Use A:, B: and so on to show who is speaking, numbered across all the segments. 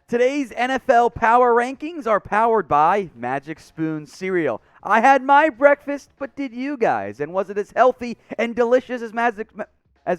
A: Today's NFL Power Rankings are powered by Magic Spoon Cereal. I had my breakfast, but did you guys? And was it as healthy and delicious as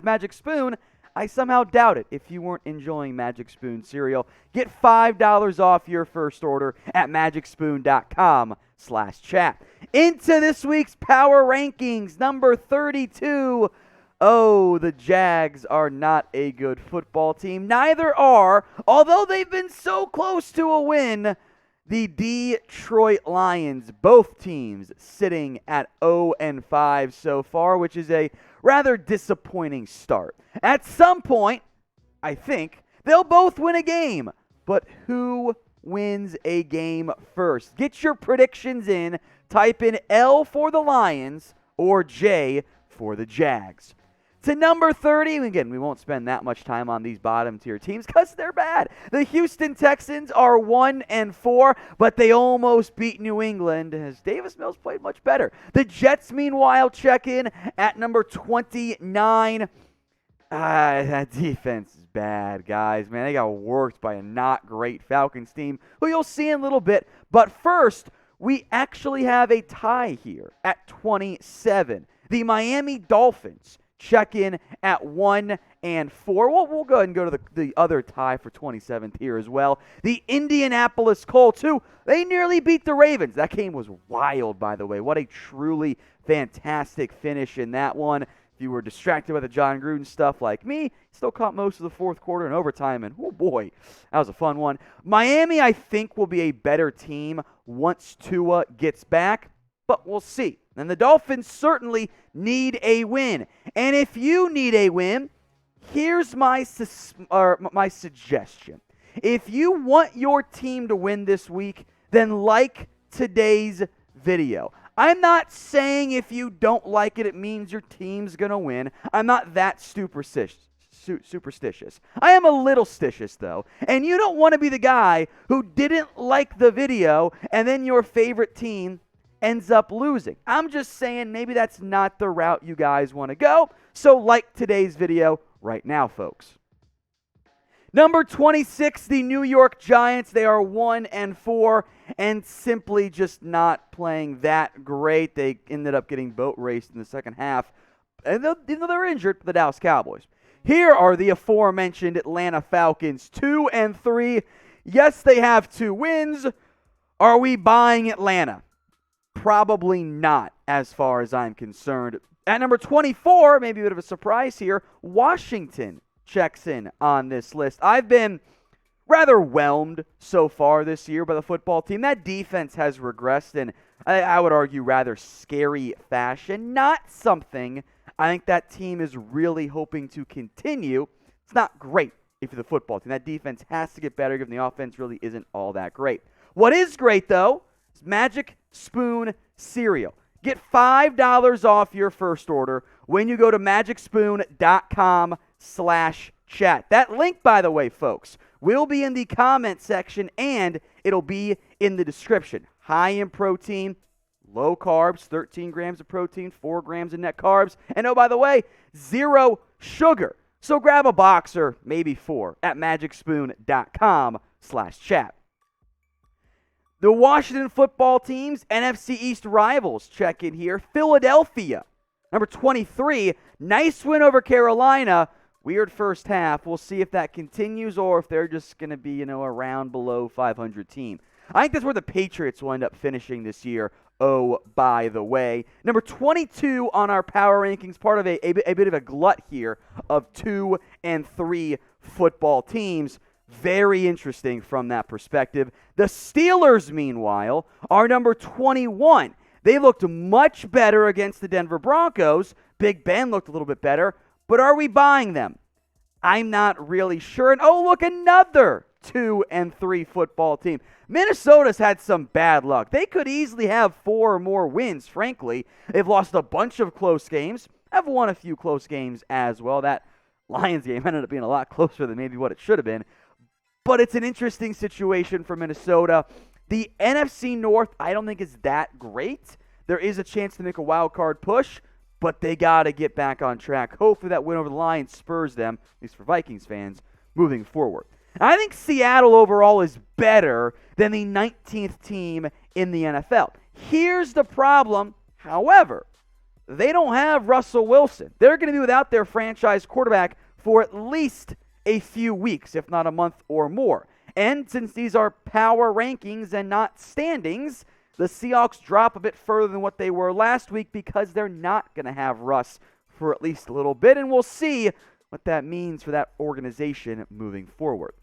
A: Magic Spoon? I somehow doubt it if you weren't enjoying Magic Spoon Cereal. Get $5 off your first order at magicspoon.com/chat. Into this week's Power Rankings, number 32. Oh, the Jags are not a good football team. Neither are, although they've been so close to a win, the Detroit Lions. Both teams sitting at 0-5 so far, which is a rather disappointing start. At some point, I think, they'll both win a game. But who wins a game first? Get your predictions in. Type in L for the Lions or J for the Jags. To number 30, again, we won't spend that much time on these bottom tier teams because they're bad. The Houston Texans are 1-4, but they almost beat New England as Davis Mills played much better. The Jets, meanwhile, check in at number 29. That defense is bad, guys. Man, they got worked by a not great Falcons team, who you'll see in a little bit. But first, we actually have a tie here at 27. The Miami Dolphins check in at 1-4. We'll go ahead and go to the other tie for 27th here as well. The Indianapolis Colts, who they nearly beat the Ravens. That game was wild, by the way. What a truly fantastic finish in that one. If you were distracted by the Jon Gruden stuff like me, still caught most of the fourth quarter and overtime, and oh boy, that was a fun one. Miami, I think, will be a better team once Tua gets back, but we'll see. And the Dolphins certainly need a win. And if you need a win, here's my suggestion. If you want your team to win this week, then like today's video. I'm not saying if you don't like it, it means your team's going to win. I'm not that superstitious. I am a little stitious, though. And you don't want to be the guy who didn't like the video and then your favorite team ends up losing. I'm just saying maybe that's not the route you guys want to go. So like today's video right now, folks. Number 26, the New York Giants. They are 1-4 and simply just not playing that great. They ended up getting boat raced in the second half. And even though they're injured, the Dallas Cowboys. Here are the aforementioned Atlanta Falcons, 2-3. Yes, they have 2 wins. Are we buying Atlanta? Probably not, as far as I'm concerned. At number 24, maybe a bit of a surprise here, Washington checks in on this list. I've been rather whelmed so far this year by the football team. That defense has regressed in, I would argue, rather scary fashion. Not something I think that team is really hoping to continue. It's not great if you're the football team. That defense has to get better given the offense really isn't all that great. What is great, though, is Magic Spoon Cereal. Get $5 off your first order when you go to magicspoon.com/chat. That link, by the way, folks, will be in the comment section and it'll be in the description. High in protein, low carbs, 13 grams of protein, 4 grams of net carbs, and oh, by the way, 0 sugar. So grab a box or maybe 4 at magicspoon.com/chat. The Washington football team's NFC East rivals check in here. Philadelphia, number 23. Nice win over Carolina. Weird first half. We'll see if that continues or if they're just going to be, around below 500 team. I think that's where the Patriots will end up finishing this year. Oh, by the way. Number 22 on our power rankings, part of a bit of a glut here of 2 and 3 football teams. Very interesting from that perspective. The Steelers, meanwhile, are number 21. They looked much better against the Denver Broncos. Big Ben looked a little bit better. But are we buying them? I'm not really sure. And oh, look, another 2 and 3 football team. Minnesota's had some bad luck. They could easily have 4 or more wins, frankly. They've lost a bunch of close games. Have won a few close games as well. That Lions game ended up being a lot closer than maybe what it should have been. But it's an interesting situation for Minnesota. The NFC North, I don't think is that great. There is a chance to make a wild card push, but they got to get back on track. Hopefully that win over the Lions spurs them, at least for Vikings fans, moving forward. And I think Seattle overall is better than the 19th team in the NFL. Here's the problem, however. They don't have Russell Wilson. They're going to be without their franchise quarterback for at least a few weeks, if not a month or more. And since these are power rankings and not standings, the Seahawks drop a bit further than what they were last week because they're not going to have Russ for at least a little bit. And we'll see what that means for that organization moving forward.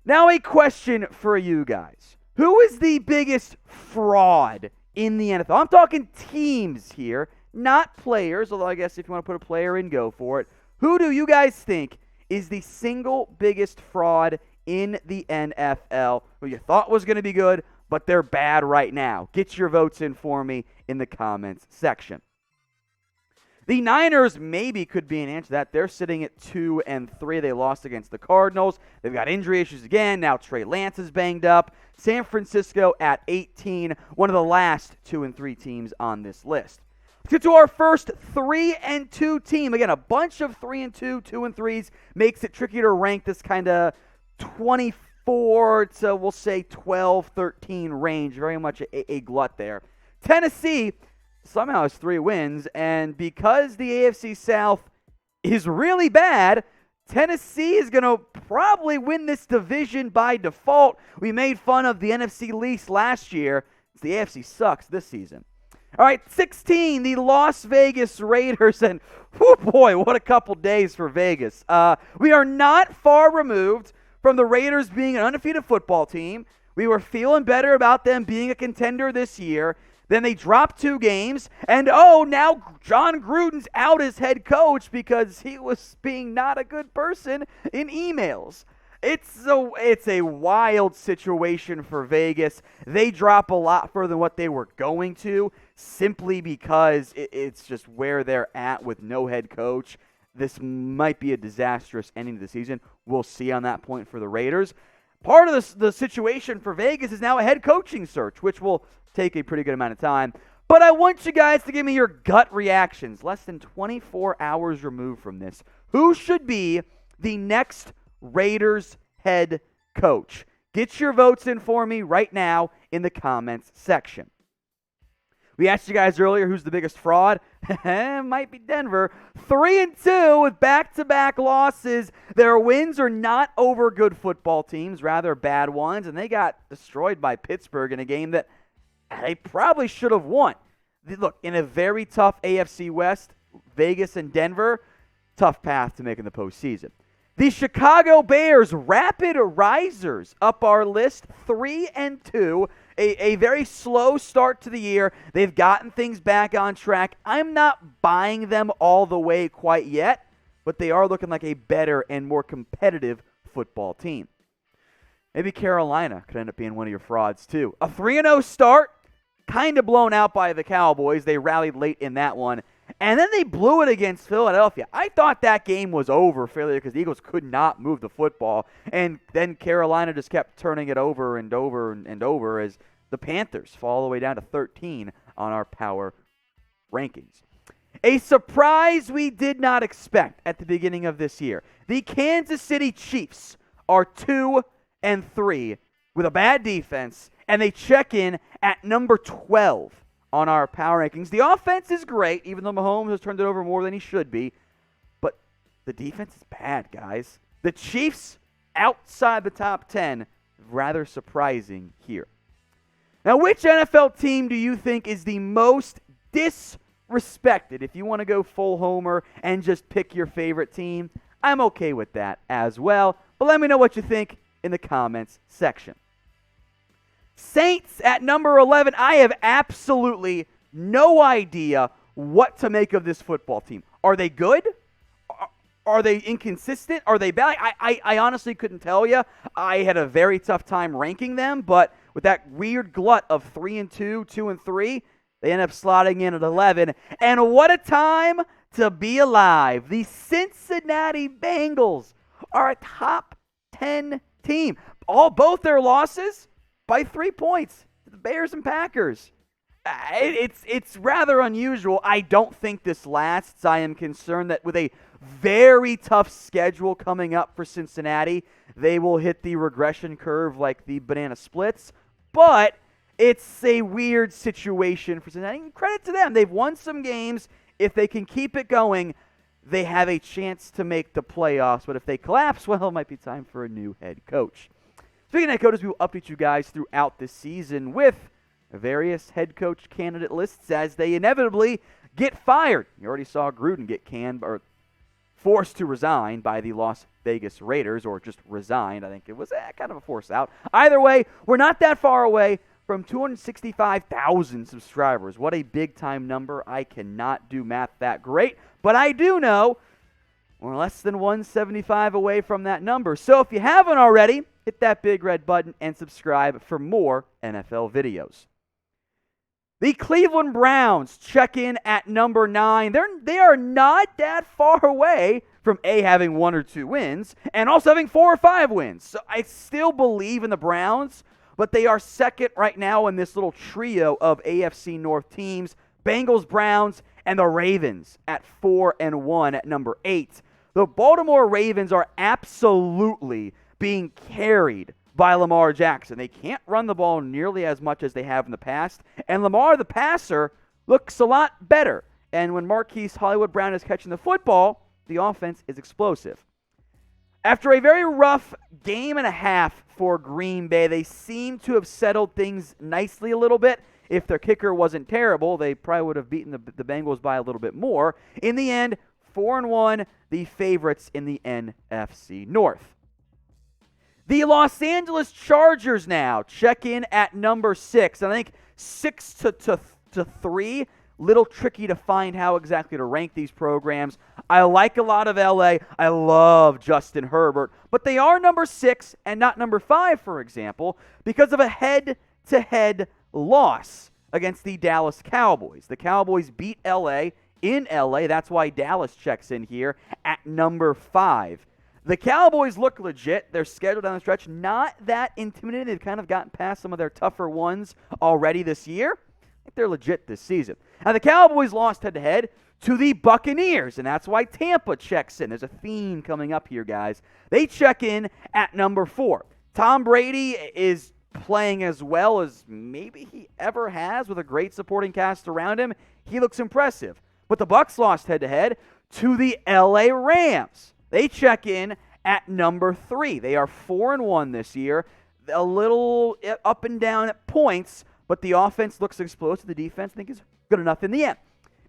A: Now a question for you guys. Who is the biggest fraud in the NFL? I'm talking teams here, not players, although I guess if you want to put a player in, go for it. Who do you guys think is the single biggest fraud in the NFL who you thought was going to be good, but they're bad right now? Get your votes in for me in the comments section. The Niners maybe could be an answer to that. They're sitting at 2-3. They lost against the Cardinals. They've got injury issues again. Now Trey Lance is banged up. San Francisco at 18, one of the last 2-3 teams on this list. Let's get to our first 3-2 team. Again, a bunch of 3-2, 2-3s makes it tricky to rank this kind of 24 to, we'll say, 12, 13 range. Very much a glut there. Tennessee somehow has 3 wins, and because the AFC South is really bad, Tennessee is going to probably win this division by default. We made fun of the NFC least last year. The AFC sucks this season. All right, 16, the Las Vegas Raiders, and oh boy, what a couple days for Vegas. We are not far removed from the Raiders being an undefeated football team. We were feeling better about them being a contender this year. Then they dropped 2 games, and now Jon Gruden's out as head coach because he was being not a good person in emails. It's a wild situation for Vegas. They drop a lot further than what they were going to simply because it's just where they're at with no head coach. This might be a disastrous ending to the season. We'll see on that point for the Raiders. Part of the situation for Vegas is now a head coaching search, which will take a pretty good amount of time. But I want you guys to give me your gut reactions. Less than 24 hours removed from this. Who should be the next Raiders head coach? Get your votes in for me right now in the comments section. We asked you guys earlier who's the biggest fraud. It might be Denver. 3-2 with back-to-back losses. Their wins are not over good football teams, rather bad ones, and they got destroyed by Pittsburgh in a game that they probably should have won. Look, in a very tough AFC West, Vegas and Denver, tough path to making the postseason. The Chicago Bears, rapid risers up our list, 3-2. A very slow start to the year. They've gotten things back on track. I'm not buying them all the way quite yet, but they are looking like a better and more competitive football team. Maybe Carolina could end up being one of your frauds too. A 3-0 start, kind of blown out by the Cowboys. They rallied late in that one. And then they blew it against Philadelphia. I thought that game was over fairly because the Eagles could not move the football. And then Carolina just kept turning it over and over and over as the Panthers fall all the way down to 13 on our power rankings. A surprise we did not expect at the beginning of this year. The Kansas City Chiefs are 2-3 with a bad defense, and they check in at number 12 on our power rankings. The offense is great, even though Mahomes has turned it over more than he should be. But the defense is bad, guys. The Chiefs outside the top 10, rather surprising here. Now, which NFL team do you think is the most disrespected? If you want to go full homer and just pick your favorite team, I'm okay with that as well. But let me know what you think in the comments section. Saints at number 11. I have absolutely no idea what to make of this football team. Are they good? Are they inconsistent? Are they bad? I honestly couldn't tell you. I had a very tough time ranking them, but with that weird glut of 3-2, 2-3, they end up slotting in at 11. And what a time to be alive. The Cincinnati Bengals are a top 10 team. Both their losses by 3 points to the Bears and Packers. It's rather unusual. I don't think this lasts. I am concerned that with a very tough schedule coming up for Cincinnati, they will hit the regression curve like the banana splits. But it's a weird situation for Cincinnati. Credit to them. They've won some games. If they can keep it going, they have a chance to make the playoffs. But if they collapse, well, it might be time for a new head coach. Speaking of head coaches, we will update you guys throughout the season with various head coach candidate lists as they inevitably get fired. You already saw Gruden get canned or forced to resign by the Las Vegas Raiders, or just resigned. I think it was kind of a force out. Either way, we're not that far away from 265,000 subscribers. What a big-time number. I cannot do math that great, but I do know we're less than 175 away from that number. So if you haven't already, hit that big red button and subscribe for more NFL videos. The Cleveland Browns check in at number 9. They are not that far away from having 1 or 2 wins and also having 4 or 5 wins. So I still believe in the Browns, but they are second right now in this little trio of AFC North teams, Bengals, Browns, and the Ravens at 4 and 1 at number 8. The Baltimore Ravens are absolutely being carried by Lamar Jackson. They can't run the ball nearly as much as they have in the past, and Lamar, the passer, looks a lot better. And when Marquise Hollywood Brown is catching the football, the offense is explosive. After a very rough game and a half for Green Bay, they seem to have settled things nicely a little bit. If their kicker wasn't terrible, they probably would have beaten the Bengals by a little bit more. In the end, 4 and 1, the favorites in the NFC North. The Los Angeles Chargers now check in at number 6. I think 6 to 3. Little tricky to find how exactly to rank these programs. I like a lot of LA. I love Justin Herbert. But they are number 6 and not number 5, for example, because of a head-to-head loss against the Dallas Cowboys. The Cowboys beat LA in LA. That's why Dallas checks in here at number 5. The Cowboys look legit. Their schedule down the stretch, not that intimidating. They've kind of gotten past some of their tougher ones already this year. I think they're legit this season. Now, the Cowboys lost head-to-head to the Buccaneers, and that's why Tampa checks in. There's a theme coming up here, guys. They check in at number 4. Tom Brady is playing as well as maybe he ever has with a great supporting cast around him. He looks impressive. But the Bucs lost head-to-head to the LA Rams. They check in at number 3. They are 4 and 1 this year. A little up and down at points, but the offense looks explosive. The defense, I think, is good enough in the end.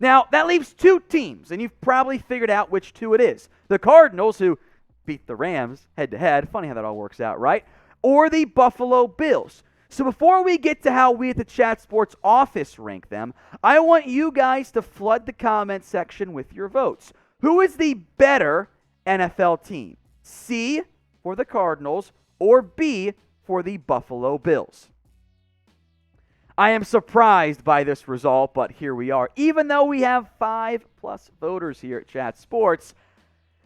A: Now, that leaves 2 teams, and you've probably figured out which 2 it is. The Cardinals, who beat the Rams head-to-head. Funny how that all works out, right? Or the Buffalo Bills. So before we get to how we at the Chat Sports office rank them, I want you guys to flood the comment section with your votes. Who is the better NFL team? C, for the Cardinals, or B, for the Buffalo Bills? I am surprised by this result, but here we are. Even though we have 5+ voters here at Chat Sports,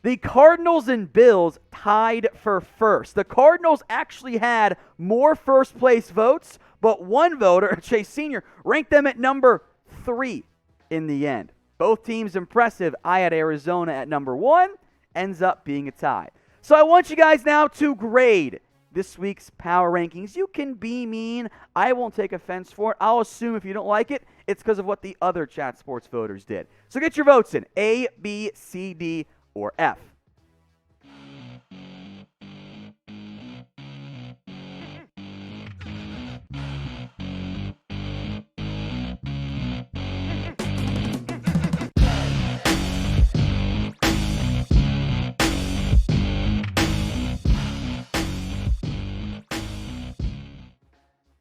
A: the Cardinals and Bills tied for first. The Cardinals actually had more first-place votes, but one voter, Chase Sr., ranked them at number 3 in the end. Both teams impressive. I had Arizona at number 1. Ends up being a tie. So I want you guys now to grade this week's power rankings. You can be mean. I won't take offense for it. I'll assume if you don't like it, it's because of what the other Chat Sports voters did. So get your votes in. A, B, C, D, or F.